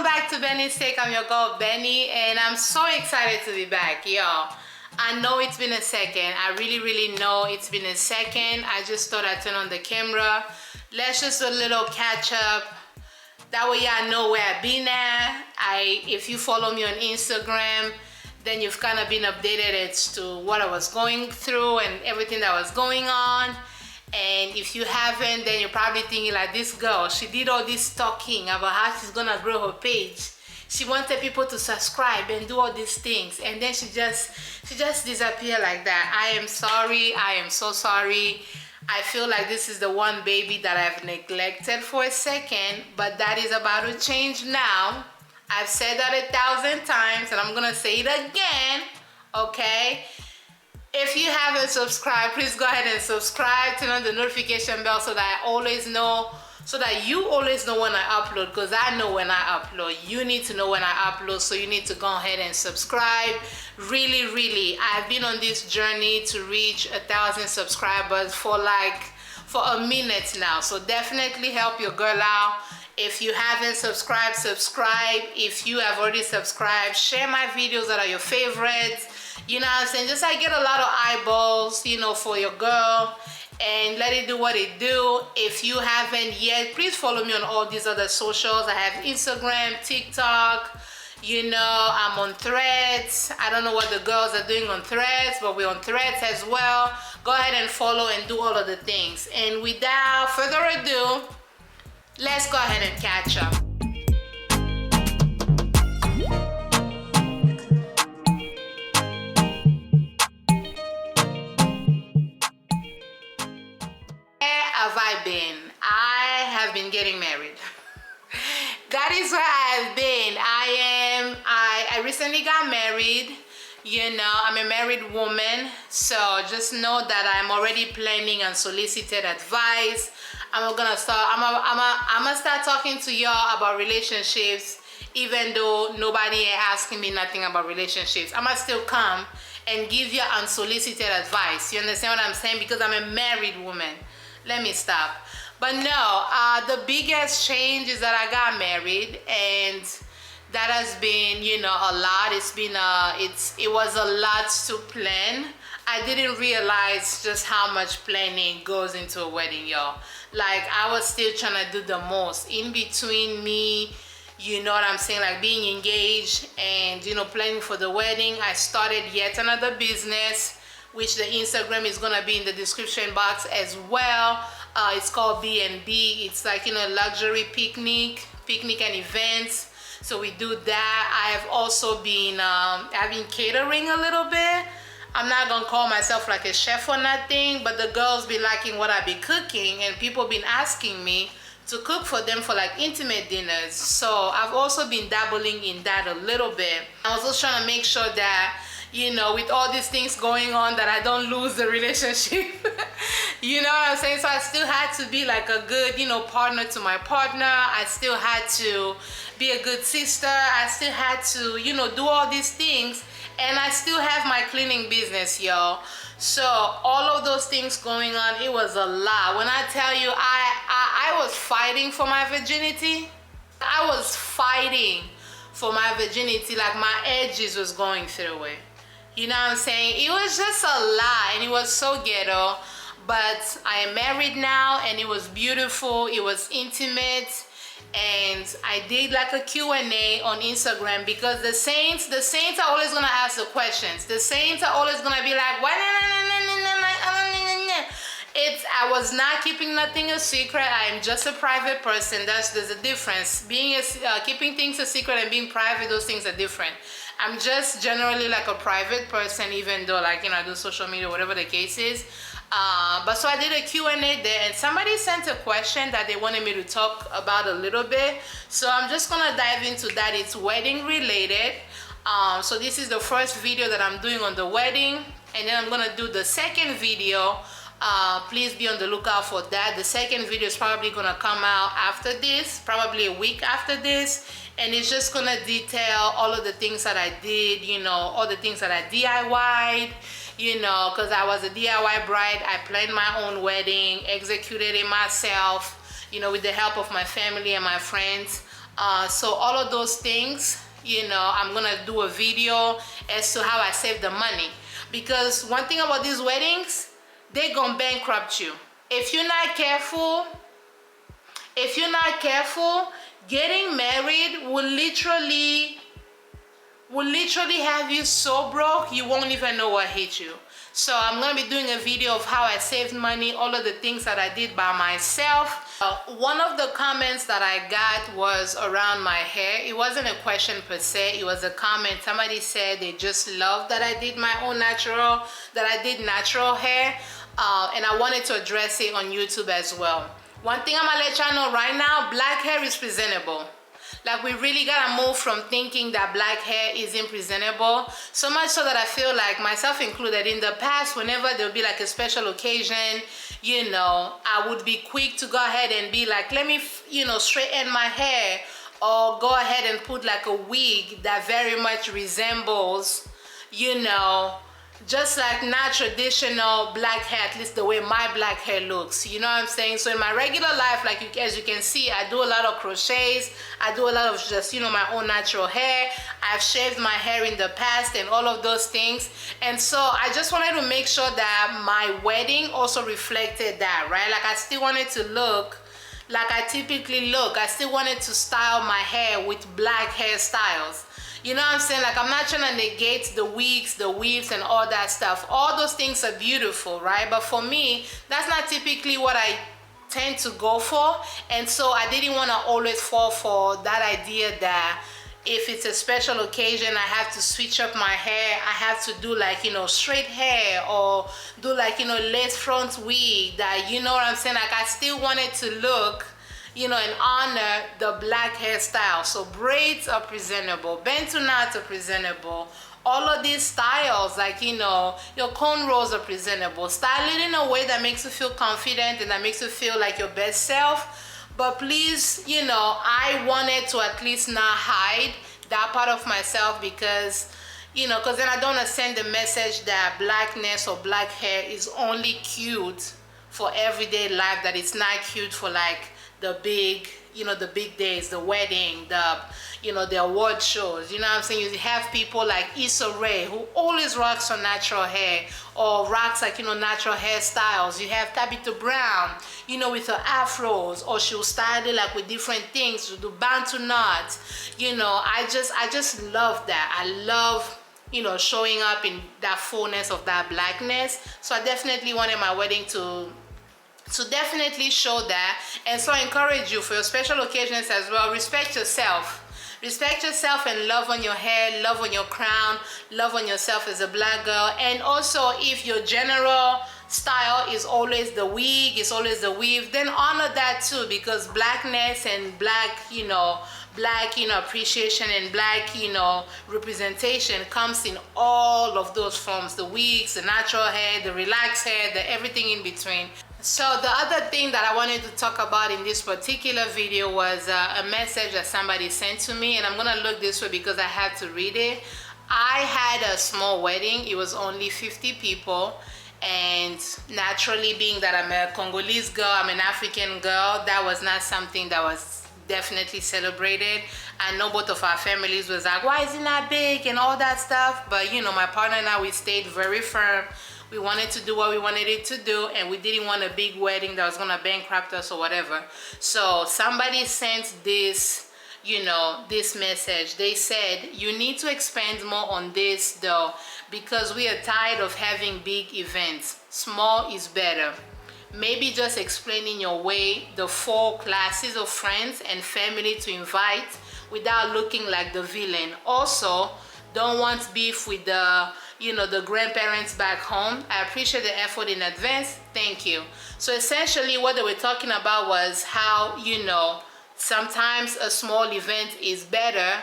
Welcome back to bennystake. I'm your girl Benny, and I'm so excited to be back, y'all. I know it's been a second. I really know it's been a second. I just thought I'd turn on the camera. Let's just do a little catch up. That way y'all know where I've been at. If you follow me on Instagram, then you've kind of been updated as to what I was going through and everything that was going on. And if you haven't, then you're probably thinking like, this girl, she did all this talking about how she's gonna grow her page. She wanted people to subscribe and do all these things, and then she just disappeared like that. I am sorry. I am so sorry. I feel like this is the one baby that I've neglected for a second, but that is about to change now. I've said that 1,000 times, and I'm gonna say it again, okay? If you haven't subscribed, please go ahead and subscribe, turn on the notification bell so that I always know, so that you always know when I upload, because I know when I upload. You need to know when I upload, so you need to go ahead and subscribe. Really, I've been on this journey to reach 1,000 subscribers for a minute now, so definitely help your girl out. If you haven't subscribed, subscribe. If you have already subscribed, share my videos that are your favorites. You know what I'm saying? Just get a lot of eyeballs, you know, for your girl, and let it do what it do. If you haven't yet, please follow me on all these other socials. I have Instagram, TikTok, you know, I'm on Threads. I don't know what the girls are doing on Threads, but we're on Threads as well. Go ahead and follow and do all of the things. And without further ado, let's go ahead and catch up. Have I been? I have been getting married. That is where I have been. I recently got married. You know, I'm a married woman, so just know that I'm already planning unsolicited advice. I'm gonna start talking to y'all about relationships, even though nobody ain't asking me nothing about relationships. I'ma still come and give you unsolicited advice. You understand what I'm saying? Because I'm a married woman. Let me stop. But no, the biggest change is that I got married, and that has been, you know, a lot. It was a lot to plan. I didn't realize just how much planning goes into a wedding, y'all. Like, I was still trying to do the most in between me, you know what I'm saying, like being engaged and, you know, planning for the wedding. I started yet another business, which the Instagram is gonna be in the description box as well. It's called B&B. It's like, you know, luxury picnic and events. So we do that. I have also been I've been catering a little bit. I'm not gonna call myself like a chef or nothing, but the girls be liking what I be cooking, and people been asking me to cook for them for like intimate dinners. So I've also been dabbling in that a little bit. I was also trying to make sure that, you know, with all these things going on, that I don't lose the relationship. You know what I'm saying? So I still had to be like a good, you know, partner to my partner. I still had to be a good sister. I still had to, you know, do all these things. And I still have my cleaning business, y'all. So all of those things going on, it was a lot. When I tell you, I was fighting for my virginity. I was fighting for my virginity, like my edges was going through it. You know what I'm saying? It was just a lot, and it was so ghetto. But I am married now, and it was beautiful. It was intimate. And I did like a Q&A on Instagram, because the saints are always gonna ask the questions. The saints are always gonna be like, why? I was not keeping nothing a secret. I am just a private person. There's a difference. Keeping things a secret and being private, those things are different. I'm just generally like a private person, even though, like, you know, I do social media, whatever the case is. But so I did a Q&A there, and somebody sent a question that they wanted me to talk about a little bit. So I'm just gonna dive into that. It's wedding related. So this is the first video that I'm doing on the wedding, and then I'm gonna do the second video. Please be on the lookout for that. The second video is probably gonna come out after this, probably a week after this, and it's just gonna detail all of the things that I did, you know, all the things that I DIY'd, you know, because I was a DIY bride. I planned my own wedding, executed it myself, you know, with the help of my family and my friends. So all of those things, you know, I'm gonna do a video as to how I save the money. Because one thing about these weddings, they gonna bankrupt you. If you're not careful, getting married will literally have you so broke you won't even know what hit you. So I'm gonna be doing a video of how I saved money, all of the things that I did by myself. One of the comments that I got was around my hair. It wasn't a question per se, it was a comment. Somebody said they just loved that I did my own natural hair, and I wanted to address it on YouTube as well. One thing I'm gonna let y'all know right now, black hair is presentable. Like, we really gotta move from thinking that black hair isn't presentable. So much so that I feel like, myself included, in the past, whenever there would be like a special occasion, you know, I would be quick to go ahead and be like, let me, you know, straighten my hair, or go ahead and put like a wig that very much resembles, you know, just like not traditional black hair, at least the way my black hair looks, you know what I'm saying? So in my regular life, like as you can see, I do a lot of crochets, I do a lot of just, you know, my own natural hair. I've shaved my hair in the past and all of those things. And so I just wanted to make sure that my wedding also reflected that, right? Like, I still wanted to look like I typically look. I still wanted to style my hair with black hairstyles. You know what I'm saying? Like, I'm not trying to negate the wigs, the weaves, and all that stuff. All those things are beautiful, right? But for me, that's not typically what I tend to go for. And so I didn't want to always fall for that idea that if it's a special occasion, I have to switch up my hair. I have to do like, you know, straight hair, or do like, you know, lace front wig, that, you know what I'm saying? Like, I still wanted to look, you know, and honor the black hairstyle. So braids are presentable, bantu knots are presentable, all of these styles, like, you know, your cornrows are presentable. Style it in a way that makes you feel confident and that makes you feel like your best self. But please, you know, I wanted to at least not hide that part of myself, because, you know, because then I don't want to send the message that blackness or black hair is only cute for everyday life, that it's not cute for like the big, you know, the big days, the wedding, the, you know, the award shows. You know what I'm saying? You have people like Issa Rae, who always rocks her natural hair, or rocks like, you know, natural hairstyles. You have Tabitha Brown, you know, with her afros, or she'll style it like with different things. She'll do bantu knots. You know, I just love that. I love, you know, showing up in that fullness of that blackness. So I definitely wanted my wedding to definitely show that. And so I encourage you, for your special occasions as well, respect yourself. Respect yourself and love on your hair, love on your crown, love on yourself as a black girl. And also, if your general style is always the wig, is always the weave, then honor that too, because blackness and black, you know, appreciation and black, you know, representation comes in all of those forms: the wigs, the natural hair, the relaxed hair, the everything in between. So the other thing that I wanted to talk about in this particular video was a message that somebody sent to me, and I'm gonna look this way because I had to read it. I had a small wedding. It was only 50 people, and naturally, being that I'm a Congolese girl, I'm an African girl, that was not something that was definitely celebrated. I know both of our families was like, why is it not big and all that stuff, but you know, my partner and I, we stayed very firm. We wanted to do what we wanted it to do, and we didn't want a big wedding that was gonna bankrupt us or whatever. So somebody sent this, you know, this message. They said, you need to expand more on this though, because we are tired of having big events. Small is better. Maybe just explaining your way the 4 classes of friends and family to invite without looking like the villain. Also, don't want beef with the, you know, the grandparents back home. I appreciate the effort in advance. Thank you. So essentially what they were talking about was how, you know, sometimes a small event is better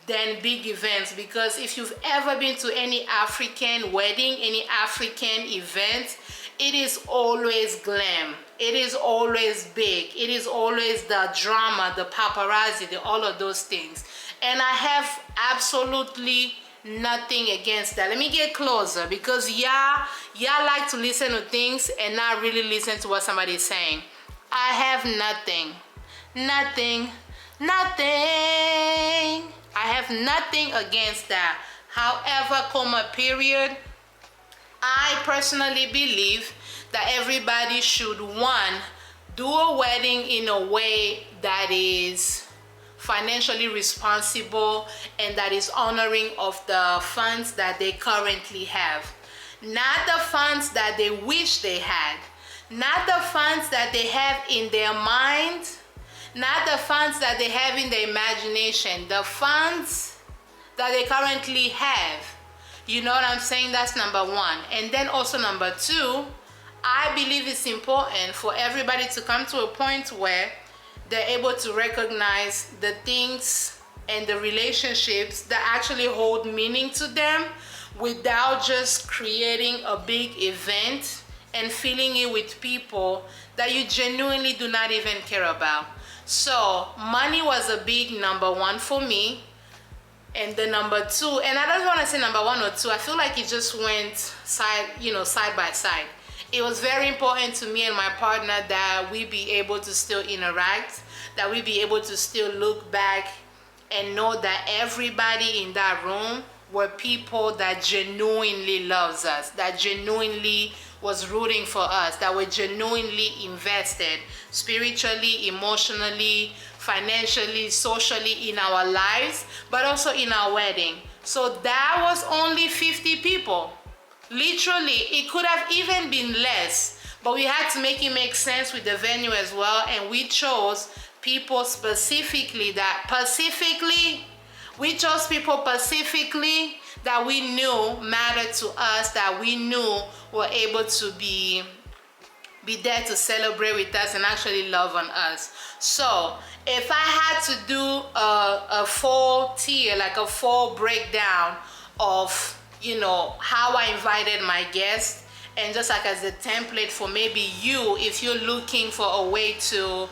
than big events, because if you've ever been to any African wedding, any African event, it is always glam. It is always big. It is always the drama, the paparazzi, all of those things. And I have absolutely nothing against that. Let me get closer, because y'all like to listen to things and not really listen to what somebody is saying. I have nothing Nothing. I have nothing against that. However, comma period, I personally believe that everybody should, one, do a wedding in a way that is financially responsible and that is honoring of the funds that they currently have. Not the funds that they wish they had. Not the funds that they have in their mind. Not the funds that they have in their imagination. The funds that they currently have. You know what I'm saying? That's number one. And then also number two, I believe it's important for everybody to come to a point where they're able to recognize the things and the relationships that actually hold meaning to them without just creating a big event and filling it with people that you genuinely do not even care about. So money was a big number one for me. And the number two, and I don't want to say number one or two, I feel like it just went side by side. It was very important to me and my partner that we be able to still interact, that we be able to still look back and know that everybody in that room were people that genuinely loves us, that genuinely was rooting for us, that were genuinely invested spiritually, emotionally, financially, socially in our lives, but also in our wedding. So that was only 50 people. Literally, it could have even been less, but we had to make it make sense with the venue as well, and we chose people specifically that we knew mattered to us, that we knew were able to be there to celebrate with us and actually love on us. So if I had to do a full tier, like a full breakdown of how I invited my guests, and just like as a template for maybe you, if you're looking for a way to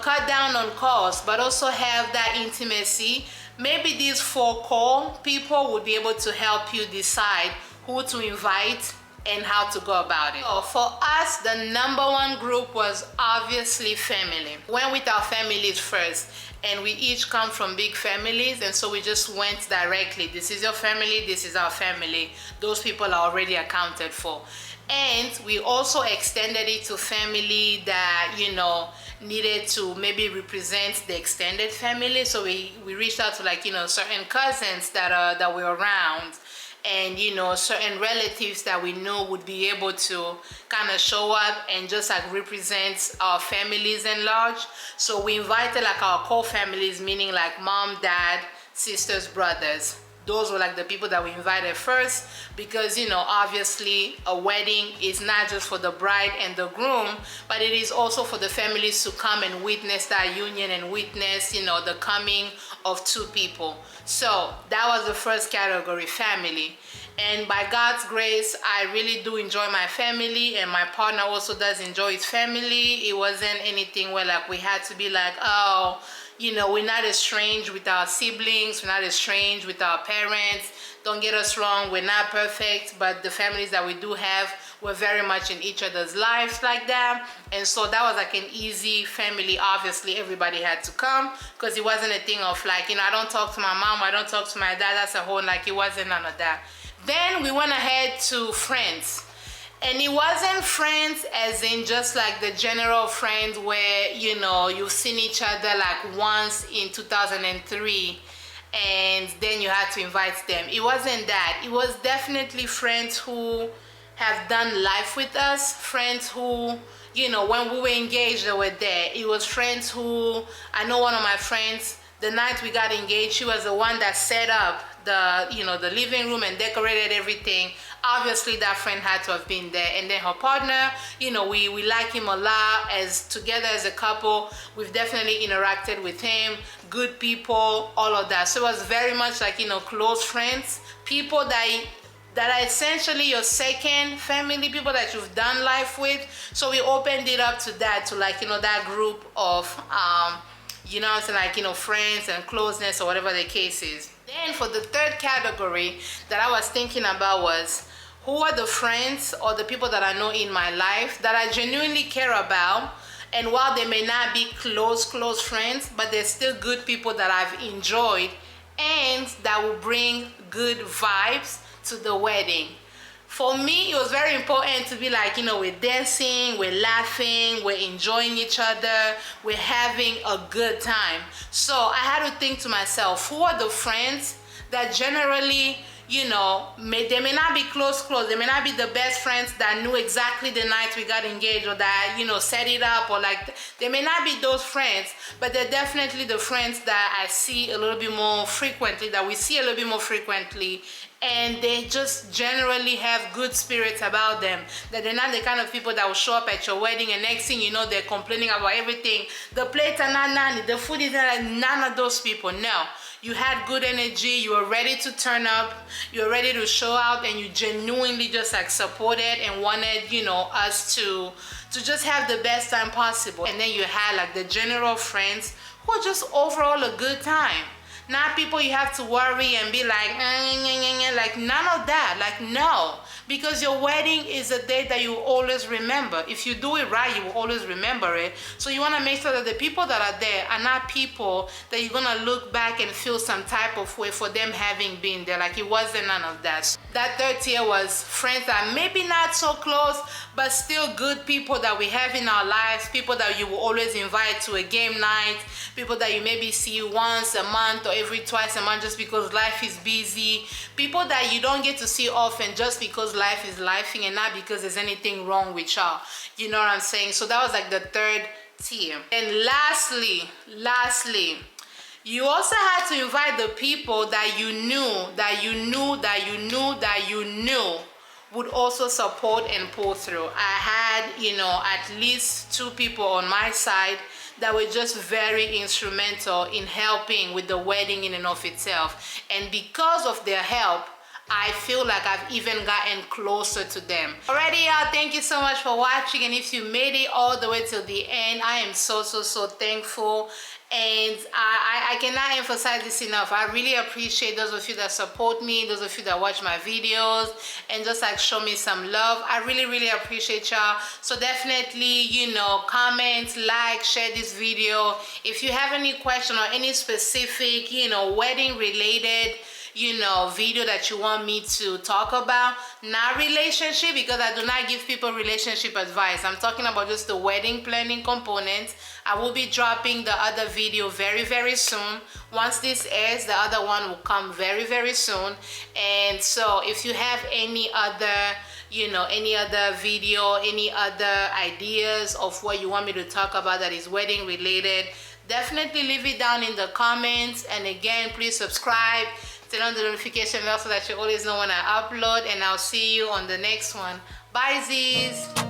cut down on costs but also have that intimacy, maybe these 4 core people would be able to help you decide who to invite and how to go about it. So for us, the number one group was obviously family. Went with our families first, and we each come from big families, and so we just went directly. This is your family, this is our family. Those people are already accounted for. And we also extended it to family that needed to maybe represent the extended family. So we reached out to certain cousins that were around, and certain relatives that we know would be able to kind of show up and just represent our families in large. So we invited our core families, meaning mom, dad, sisters, brothers. Those were the people that we invited first, because obviously a wedding is not just for the bride and the groom, but it is also for the families to come and witness that union and witness the coming of 2 people. So that was the first category, family. And by God's grace, I really do enjoy my family, and my partner also does enjoy his family. It wasn't anything where we had to be oh, we're not estranged with our siblings, we're not estranged with our parents. Don't get us wrong, we're not perfect, but the families that we do have, we're very much in each other's lives like that. And so that was an easy family. Obviously, everybody had to come, because it wasn't a thing of I don't talk to my mom, I don't talk to my dad. That's a whole, it wasn't none of that. Then we went ahead to friends. And it wasn't friends as in just the general friends where, you've seen each other once in 2003 and then you had to invite them. It wasn't that. It was definitely friends who have done life with us, friends who, when we were engaged, they were there. It was friends who, I know one of my friends, the night we got engaged, she was the one that set up the living room and decorated everything. Obviously that friend had to have been there. And then her partner, we like him a lot. As together as a couple, we've definitely interacted with him. Good people, all of that. So it was very much close friends, people that are essentially your second family, people that you've done life with. So we opened it up to that, to that group of friends and closeness, or whatever the case is. Then for the third category that I was thinking about was, who are the friends or the people that I know in my life that I genuinely care about And while they may not be close friends, but they're still good people that I've enjoyed and that will bring good vibes to the wedding. For me, it was very important to be like, you know, we're dancing, we're laughing, we're enjoying each other, we're having a good time. So I had to think to myself, who are the friends that generally, you know, they may not be close, they may not be the best friends that knew exactly the night we got engaged, or that, you know, set it up, or like, they may not be those friends, but they're definitely the friends that I see a little bit more frequently, that we see a little bit more frequently, and they just generally have good spirits about them, that they're not the kind of people that will show up at your wedding and next thing you know they're complaining about everything. The plates are not none, the food is not, none of those people. No, you had good energy, you were ready to turn up, you were ready to show out, and you genuinely just like supported and wanted, you know, us to just have the best time possible. And then you had like the general friends who are just overall a good time. Not people you have to worry and be like, like none of that. Like, no, because your wedding is a day that you will always remember. If you do it right, you will always remember it. So you want to make sure that the people that are there are not people that you're going to look back and feel some type of way for them having been there. Like, it wasn't none of that. So that third tier was friends that maybe not so close, but still good people that we have in our lives, people that you will always invite to a game night, people that you maybe see once a month or every twice a month just because life is busy, people that you don't get to see often just because life is lifing and not because there's anything wrong with y'all. You know what I'm saying? So that was like the third tier. And lastly, you also had to invite the people that you knew would also support and pull through. I had, you know, at least 2 people on my side that were just very instrumental in helping with the wedding in and of itself. And because of their help, I feel like I've even gotten closer to them. Alrighty, y'all, thank you so much for watching. And if you made it all the way till the end, I am so thankful. And I cannot emphasize this enough. I really appreciate those of you that support me, those of you that watch my videos and just like show me some love. I really appreciate y'all. So definitely, you know, comment, like, share this video. If you have any question or any specific, you know, wedding related, you know, video that you want me to talk about, not relationship, because I do not give people relationship advice. I'm talking about just the wedding planning components. I will be dropping the other video very soon. Once this airs, the other one will come very soon. And so if you have any other, you know, any other video, any other ideas of what you want me to talk about that is wedding related, definitely leave it down in the comments. And again, please subscribe, turn on the notification bell so that you always know when I upload, and I'll see you on the next one. Bye, Z's.